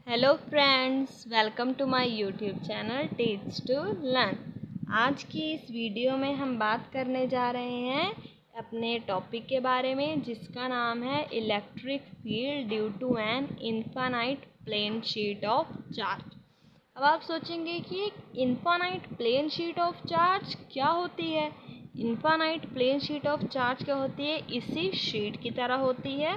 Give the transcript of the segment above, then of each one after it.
Hello friends, welcome to my YouTube channel teach to learn. आज की इस video में हम बात करने जा रहे हैं अपने टॉपिक के बारे में, जिसका नाम है electric field due to an infinite plane sheet of charge. अब आप सोचेंगे कि infinite plane sheet of charge क्या होती है। Infinite plane sheet of charge क्या होती है? इसी शीट की तरह होती है,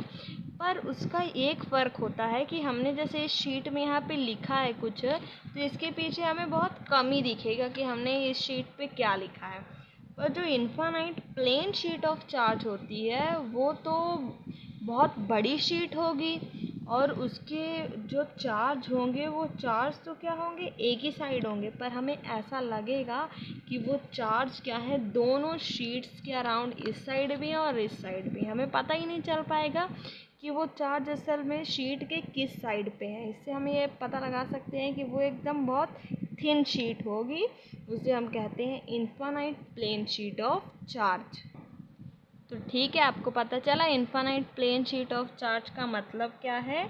पर उसका एक फ़र्क होता है कि हमने जैसे इस शीट में यहाँ पे लिखा है कुछ, तो इसके पीछे हमें बहुत कम ही दिखेगा कि हमने इस शीट पे क्या लिखा है। पर जो infinite plane sheet of charge होती है वो तो बहुत बड़ी शीट होगी, और उसके जो चार्ज होंगे वो चार्ज तो क्या होंगे, एक ही साइड होंगे, पर हमें ऐसा लगेगा कि वो चार्ज क्या है, दोनों शीट्स के अराउंड इस साइड भी है और इस साइड भी। हमें पता ही नहीं चल पाएगा कि वो चार्ज असल में शीट के किस साइड पे है। इससे हम ये पता लगा सकते हैं कि वो एकदम बहुत थिन शीट होगी। उसे हम कहते हैं infinite plane sheet of charge. तो ठीक है, आपको पता चला infinite plane sheet of charge का मतलब क्या है,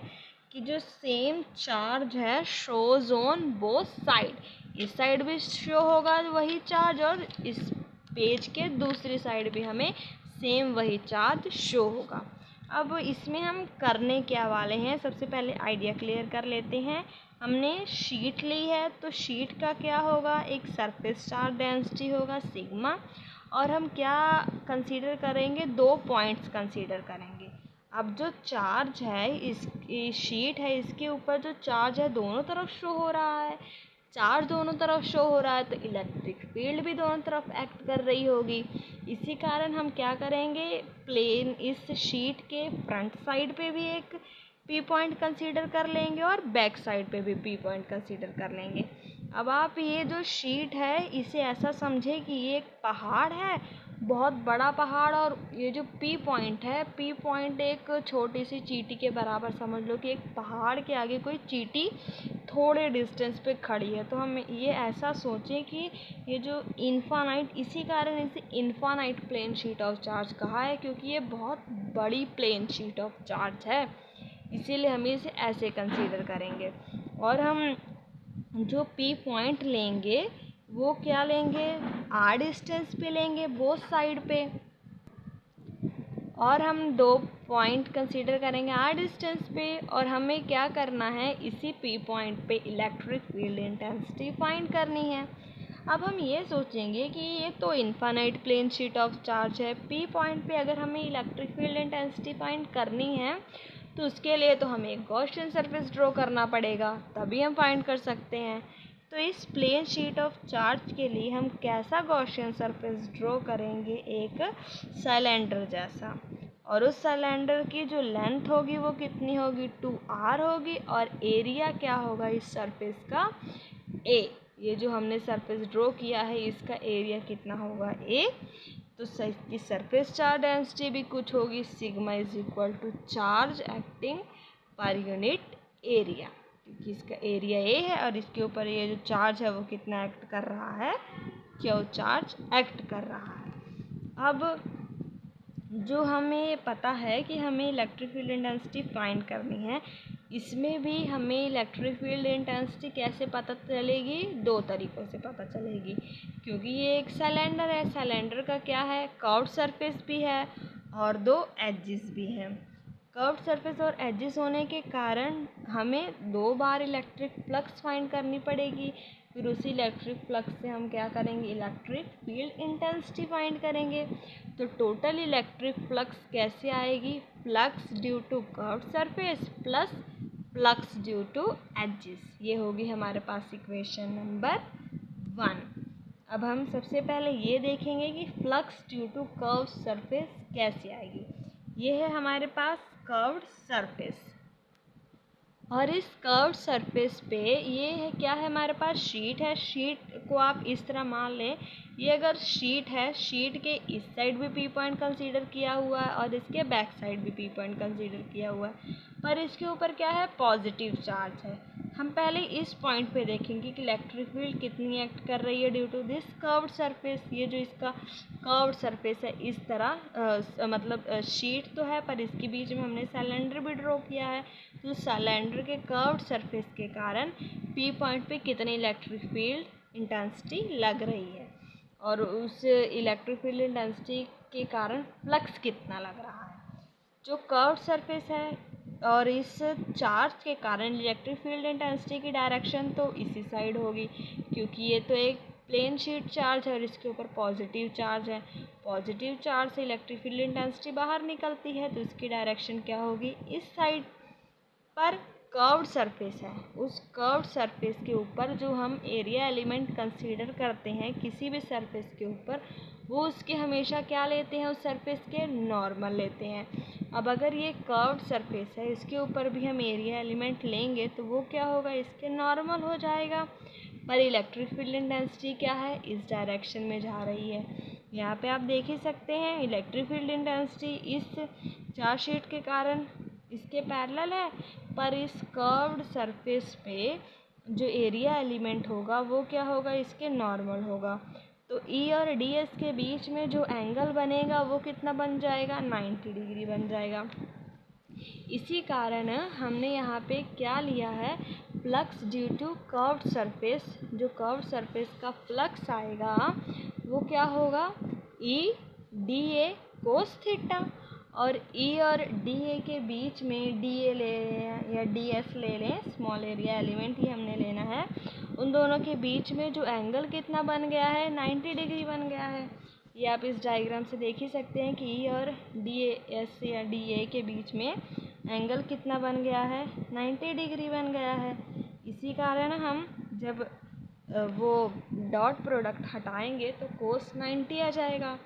कि जो सेम चार्ज है शोज ऑन बोथ साइड। इस साइड भी शो होगा वही चार्ज, और इस पेज के दूसरी साइड भी हमें सेम वही चार्ज शो होगा। अब इसमें हम करने क्या वाले हैं, सबसे पहले आइडिया क्लियर कर लेते हैं। हमने शीट ली है, तो शीट का क्या होगा, एक सरफेस चार्ज डेंसिटी होगा सिग्मा, और हम क्या कंसीडर करेंगे, दो पॉइंट्स कंसीडर करेंगे। अब जो चार्ज है, इस शीट है, इसके ऊपर जो चार्ज है दोनों तरफ शो हो रहा है। चार्ज दोनों तरफ शो हो रहा है तो इलेक्ट्रिक फील्ड भी दोनों तरफ एक्ट कर रही होगी। इसी कारण हम क्या करेंगे, प्लेन इस शीट के फ्रंट साइड पे भी एक पी पॉइंट कंसीडर कर लेंगे और बैक साइड पे भी पी पॉइंट कंसीडर कर लेंगे। अब आप ये जो शीट है इसे ऐसा समझे कि ये एक पहाड़ है, बहुत बड़ा पहाड़, और ये जो पी पॉइंट है, पी पॉइंट एक छोटी सी चींटी के बराबर समझ लो कि एक पहाड़ के आगे कोई चींटी थोड़े डिस्टेंस पे खड़ी है। तो हम ये ऐसा सोचें कि ये जो इनफाइनाइट, इसी कारण इसे infinite plane sheet of charge कहा है, क्योंकि ये बहुत बड़ी प्लेन शीट ऑफ चार्ज है, इसीलिए हम इसे ऐसे कंसीडर करेंगे। और हम जो पी पॉइंट लेंगे वो क्या लेंगे, आर डिस्टेंस पे लेंगे बोथ साइड पे, और हम दो पॉइंट कंसीडर करेंगे आर डिस्टेंस पे, और हमें क्या करना है, इसी पी पॉइंट पे इलेक्ट्रिक फील्ड इंटेंसिटी फाइंड करनी है। अब हम ये सोचेंगे कि ये तो infinite plane sheet of charge है, पी पॉइंट पे अगर हमें इलेक्ट्रिक फील्ड इंटेंसिटी फाइंड करनी है तो उसके लिए तो हमें एक गॉसियन सरफेस ड्रॉ करना पड़ेगा, तभी हम फाइंड कर सकते हैं। तो इस प्लेन शीट ऑफ चार्ज के लिए हम कैसा गॉसियन सरफेस ड्रॉ करेंगे, एक सिलेंडर जैसा, और उस सिलेंडर की जो लेंथ होगी वो कितनी होगी, 2r होगी, और एरिया क्या होगा इस सरफेस का, a। ये जो हमने सरफेस ड्रॉ किया है इसका एरिया कितना होगा, a। तो इसकी सरफेस चार्ज डेंसिटी भी कुछ होगी, sigma is equal to charge acting per unit area, क्योंकि इसका एरिया ए है और इसके ऊपर ये जो चार्ज है वो कितना एक्ट कर रहा है, क्यू चार्ज एक्ट कर रहा है। अब जो हमें पता है कि हमें इलेक्ट्रिक फील्ड इंटेंसिटी फाइंड करनी है, इसमें भी हमें इलेक्ट्रिक फील्ड इंटेंसिटी कैसे पता चलेगी, दो तरीक़ों से पता चलेगी। क्योंकि ये एक सिलेंडर है, सिलेंडर का क्या है, कर्व्ड सरफेस भी है और दो एजेस भी हैं। कर्व्ड सरफेस और एजेस होने के कारण हमें दो बार इलेक्ट्रिक फ्लक्स फाइंड करनी पड़ेगी। फिर उसी इलेक्ट्रिक फ्लक्स से हम क्या करेंगे, इलेक्ट्रिक फील्ड इंटेंसिटी फाइंड करेंगे। तो टोटल इलेक्ट्रिक फ्लक्स कैसे आएगी, flux due to curved surface plus flux due to edges. ये होगी हमारे पास इक्वेशन नंबर 1। अब हम सबसे पहले ये देखेंगे कि flux due to curved surface कैसे आएगी। ये है हमारे पास कर्व्ड सरफेस, और इस कर्व्ड सरफेस पे ये है क्या है, हमारे पास शीट है। शीट को आप इस तरह मान लें, ये अगर शीट है, शीट के इस साइड भी पी पॉइंट कंसीडर किया हुआ है और इसके बैक साइड भी पी पॉइंट कंसीडर किया हुआ है। पर इसके ऊपर क्या है, पॉजिटिव चार्ज है। हम पहले इस पॉइंट पे देखेंगे कि इलेक्ट्रिक फील्ड कितनी एक्ट कर रही है due to this curved surface. ये जो इसका कर्व्ड सरफेस है, इस तरह मतलब शीट तो है पर इसके बीच में हमने सिलेंडर भी ड्रॉ किया है। तो सिलेंडर के कर्व्ड सरफेस के कारण पी पॉइंट पे कितनी इलेक्ट्रिक फील्ड इंटेंसिटी लग रही है और उस इलेक्ट्रिक फील्ड इंटेंसिटी के कारण फ्लक्स कितना लग रहा है। जो कर्व्ड सरफेस है और इस चार्ज के कारण इलेक्ट्रिक फील्ड इंटेंसिटी की डायरेक्शन तो इसी साइड होगी, क्योंकि ये तो एक प्लेन शीट चार्ज है और इसके ऊपर पॉजिटिव चार्ज है। पॉजिटिव चार्ज से इलेक्ट्रिक फील्ड इंटेंसिटी बाहर निकलती है तो इसकी डायरेक्शन क्या होगी, इस साइड। पर कर्व्ड सरफेस है, उस कर्व्ड सरफेस के ऊपर जो हम एरिया एलिमेंट कंसीडर करते हैं किसी भी सरफेस के ऊपर, वो उसके हमेशा क्या लेते हैं, उस सरफेस के नॉर्मल लेते हैं। अब अगर ये कर्व्ड सरफेस है, इसके ऊपर भी हम एरिया एलिमेंट लेंगे तो वो क्या होगा, इसके नॉर्मल हो जाएगा। पर इलेक्ट्रिक फील्ड इंटेंसिटी क्या है, इस डायरेक्शन में जा रही है। यहाँ पे आप देख ही सकते हैं इलेक्ट्रिक फील्ड इंटेंसिटी इस चार्ज शीट के कारण इसके पैरेलल है, पर इस कर्व्ड सरफेस पे जो एरिया एलिमेंट होगा वो क्या होगा, इसके नॉर्मल होगा। तो ई और डी एस के बीच में जो एंगल बनेगा वो कितना बन जाएगा, 90 डिग्री बन जाएगा। इसी कारण हमने यहाँ पे क्या लिया है, flux due to curved surface. जो कर्व्ड सरफेस का फ्लक्स आएगा वो क्या होगा, E D A cos theta. और ई और डी ए के बीच में डी ए ले लें या डी एस ले लें, स्मॉल एरिया एलिमेंट ही हमने लेना है। उन दोनों के बीच में जो एंगल कितना बन गया है, 90 डिग्री बन गया है। ये आप इस डायग्राम से देख ही सकते हैं कि ई और डी एस या डी ए के बीच में एंगल कितना बन गया है, 90 डिग्री बन गया है। इसी कारण हम जब वो डॉट प्रोडक्ट हटाएंगे तो कोस 90 आ जाएगा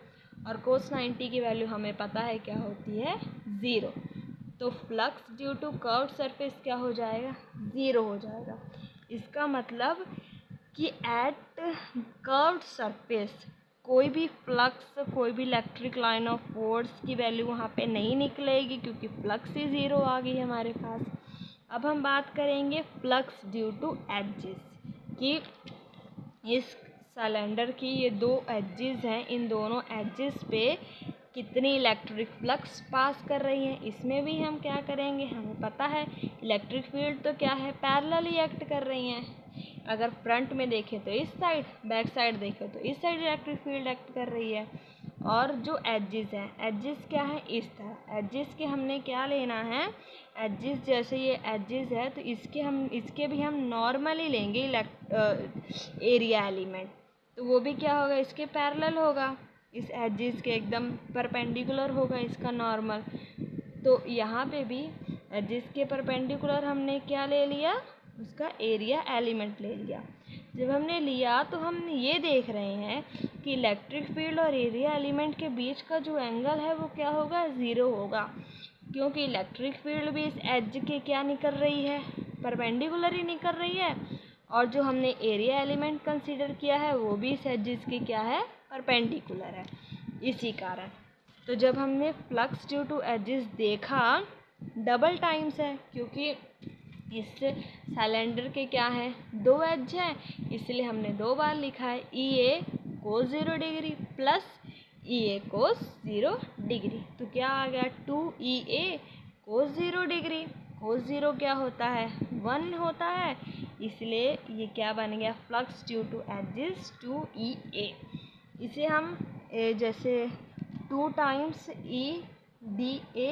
और कोस 90 की वैल्यू हमें पता है क्या होती है, 0। तो flux due to curved surface क्या हो जाएगा, 0 हो जाएगा। इसका मतलब कि एट कर्व्ड सरफेस कोई भी फ्लक्स, कोई भी इलेक्ट्रिक लाइन ऑफ फोर्स की वैल्यू वहाँ पे नहीं निकलेगी, क्योंकि फ्लक्स ही 0 आ गई हमारे पास। अब हम बात करेंगे फ्लक्स ड्यू टू एजेस कि इस सिलेंडर की ये दो एजेस हैं, इन दोनों एजेस पे कितनी इलेक्ट्रिक फ्लक्स पास कर रही है। इसमें भी हम क्या करेंगे, हमें पता है इलेक्ट्रिक फील्ड तो क्या है, पैरेलल ही एक्ट कर रही हैं। अगर फ्रंट में देखें तो इस साइड, बैक साइड देखें तो इस साइड इलेक्ट्रिक फील्ड एक्ट कर रही है। और जो एजेस हैं, एजेस क्या है, इस तरह एजेस के हमने क्या लेना है, एजेस जैसे ये एजेस है तो इसके भी हम नॉर्मली लेंगे एरिया एलिमेंट। तो वो भी क्या होगा, इसके पैरेलल होगा, इस एजेस के एकदम परपेंडिकुलर होगा इसका नॉर्मल। तो यहाँ पे भी एजेस के परपेंडिकुलर हमने क्या ले लिया, उसका एरिया एलिमेंट ले लिया। जब हमने लिया तो हम ये देख रहे हैं कि इलेक्ट्रिक फील्ड और एरिया एलिमेंट के बीच का जो एंगल है वो क्या होगा, 0 होगा, क्योंकि इलेक्ट्रिक फील्ड भी इस एज के क्या निकल रही है, परपेंडिकुलर ही निकल रही है। और जो हमने एरिया एलिमेंट कंसीडर किया है वो भी इस एजेस की क्या है, परपेंडिकुलर है। इसी कारण तो जब हमने फ्लक्स ड्यू टू एजेस देखा, डबल टाइम्स है, क्योंकि इस सिलेंडर के क्या है, 2 एज हैं, इसलिए हमने 2 बार लिखा है, ई ए कोस 0 डिग्री प्लस ई ए कोस 0 डिग्री। तो क्या आ गया, 2EA कोस 0 डिग्री। कोस 0 क्या होता है, 1 होता है, इसलिए ये क्या बन गया, flux due to edges 2EA। इसे हम जैसे 2 टाइम्स EDA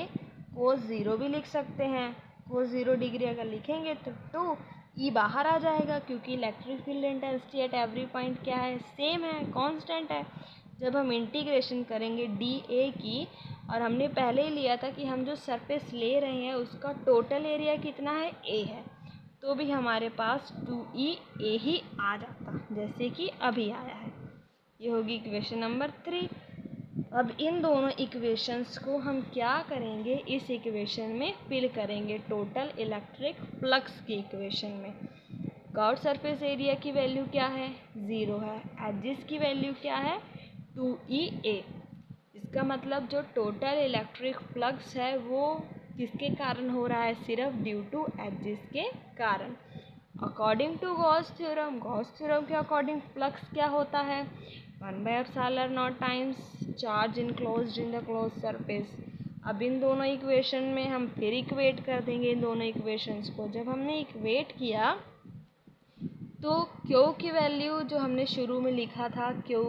कोस 0 भी लिख सकते हैं। कोस 0 डिग्री अगर लिखेंगे तो 2E बाहर आ जाएगा, क्योंकि electric field intensity at every point क्या है, सेम है, कांस्टेंट है। जब हम इंटीग्रेशन करेंगे DA की, और हमने पहले ही लिया था कि हम जो सरफेस ले रहे हैं उसका टोटल एरिया कितना है, A है, तो भी हमारे पास 2EA ही आ जाता, जैसे कि अभी आया है। ये होगी इक्वेशन नंबर 3। अब इन दोनों इक्वेशंस को हम क्या करेंगे, इस इक्वेशन में फिल करेंगे टोटल इलेक्ट्रिक फ्लक्स की इक्वेशन में। कर्व्ड सरफेस एरिया की वैल्यू क्या है, 0 है, एजेस की वैल्यू क्या है, 2EA। इसका मतलब जो टोटल इलेक्ट्रिक फ्लक्स है वो किसके कारण हो रहा है? सिर्फ ड्यू टू एजेस के कारण। अकॉर्डिंग टू गॉस थ्योरम के अकॉर्डिंग फ्लक्स क्या होता है? 1/ε0 times charge enclosed in the close surface. अब इन दोनों इक्वेशन में हम फिर इक्वेट कर देंगे इन दोनों इक्वेशंस को। जब हमने इक्वेट किया तो क्यू की वैल्यू जो हमने शुरू में लिखा था, क्यू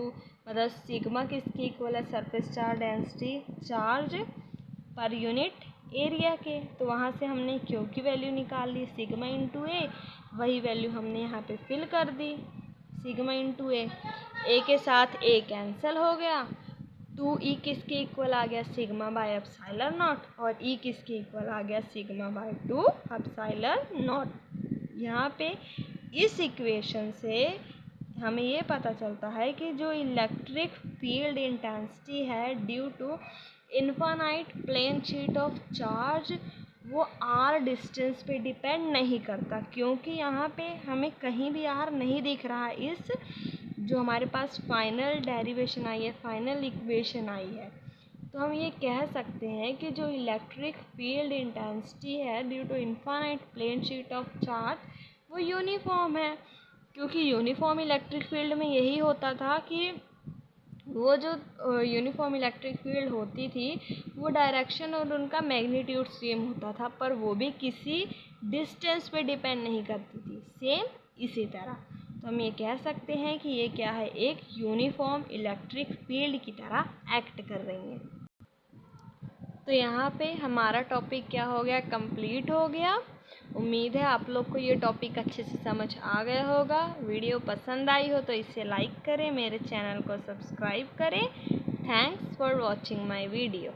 मतलब सिग्मा किसके इक्वल है? सरफेस चार्ज डेंसिटी, चार्ज पर यूनिट एरिया के। तो वहाँ से हमने क्यू की वैल्यू निकाल ली, सिग्मा इंटू ए। वही वैल्यू हमने यहाँ पे फिल कर दी, सिग्मा इंटू ए। ए के साथ ए कैंसिल हो गया, 2e किसके इक्वल आ गया? Sigma by epsilon not. और e किसके इक्वल आ गया? Sigma bye 2 epsilon not. यहाँ पे इस इक्वेशन से हमें ये पता चलता है कि जो इलेक्ट्रिक फील्ड इंटेंसिटी है due to infinite plane sheet of charge, वो आर डिस्टेंस पे डिपेंड नहीं करता, क्योंकि यहाँ पे हमें कहीं भी आर नहीं दिख रहा है। इस जो हमारे पास फाइनल डेरिवेशन आई है, फाइनल इक्वेशन आई है, तो हम ये कह सकते हैं कि जो इलेक्ट्रिक फील्ड इंटेंसिटी है due to infinite plane sheet of charge, वो यूनिफॉर्म है। क्योंकि यूनिफॉर्म इलेक्ट्रिक फील्ड में यही होता था कि वो जो यूनिफॉर्म इलेक्ट्रिक फील्ड होती थी वो डायरेक्शन और उनका मैग्नीट्यूड सेम होता था, पर वो भी किसी डिस्टेंस पे डिपेंड नहीं करती थी, सेम इसी तरह। तो हम ये कह सकते हैं कि ये क्या है? एक यूनिफॉर्म इलेक्ट्रिक फील्ड की तरह एक्ट कर रही है। तो यहाँ पे हमारा टॉपिक क्या हो गया? कंप्लीट हो गया। उम्मीद है आप लोग को ये टॉपिक अच्छे से समझ आ गया होगा। वीडियो पसंद आई हो तो इसे लाइक करें, मेरे चैनल को सब्सक्राइब करें। Thanks for watching my video.